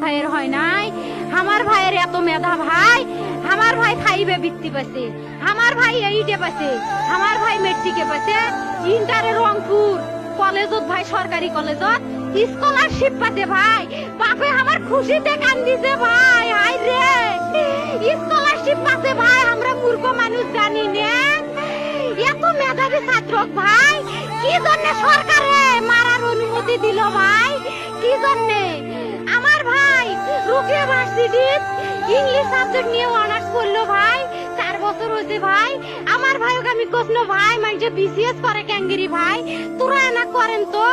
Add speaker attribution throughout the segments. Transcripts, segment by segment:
Speaker 1: ভাইয়ের হয় নাই। আমার ভাইয়ের এত মেধা ভাই, আমার ভাই 5 বৃত্তি পাইছে, আমার ভাই 8 পাইছে, আমার ভাই মেট্রিকে পাইছে, ইন্টারে রংপুর কলেজত ভাই সরকারি কলেজত স্কলারশিপ পাতে ভাই। বাপে আমার খুশিতে কান্দিছে ভাই, হাই রে স্কলারশিপ পাতে ভাই। আমরা মূর্খ মানুষ জানি না এত মেধাবী ছাত্র ভাই কি জন্য সরকারে মারার অনুমতি দিল ভাই, কি জন্য? আমার ভাই রুকিয়া ভার্সিটি ইংলিশ সাবজেক্ট নিয়ে অনার্স করলো ভাই, 4 বছর হয়েছে ভাই। আমার ভাইকে আমি কইলো ভাই মানে বিসিএস করে ক্যাঙ্গেরি ভাই, তোরা না করেন তো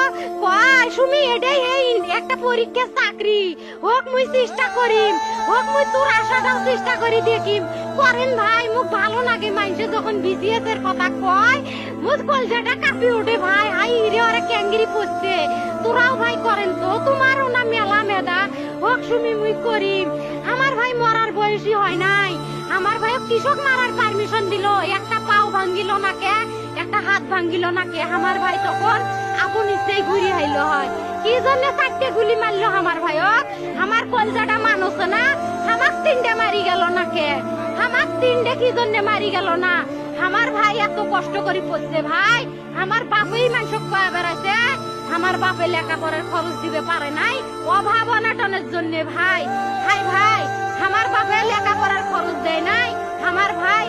Speaker 1: কয় সুমি এটাই এই একটা পরীক্ষা চাকরি হোক মুই চেষ্টা করিম, হোক মুই তোর আশাটাও চেষ্টা করি দেখিম করেন ভাই। মুখ ভালো লাগে মানুষে যখন বিসিএস এর কথা কয়, মুখ কলজাটা কাঁপি ওঠে ভাই। হাই রে ওরা ক্যাঙ্গেরি পড়ছে, তোরাও ভাই করেন তো, তোমারও না মেলা মেধা, হোক সুমি মুই করিম। আমার ভাই মরার বয়সী হয় নাই, আমার ভাই কৃষক মারার পারমিশন দিল, একটা পাও ভাঙ্গিল না কে, একটা হাত ভাঙ্গিল না কে। আমার ভাই তখন আপন ইচ্ছেই ঘুরি আইল হয়, কি জন্য 4টে গুলি মারলো আমার ভাইক? আমার কলজাটা মানুষ না, আমার 3টে মারি গেল না কে? আমার 3টে কি জন্য মারি গেল না? আমার ভাই এত কষ্ট করে পড়ছে ভাই, আমার বাপই মানুষ কয়া বেড়াইছে, আমার বাপে লেখাপড়ার খরচ দিবে পারে নাই অভাব অনাটনের জন্য ভাই। ভাই ভাই আমার বাপে লেখাপড়ার খরচ দেয় নাই, আমার ভাই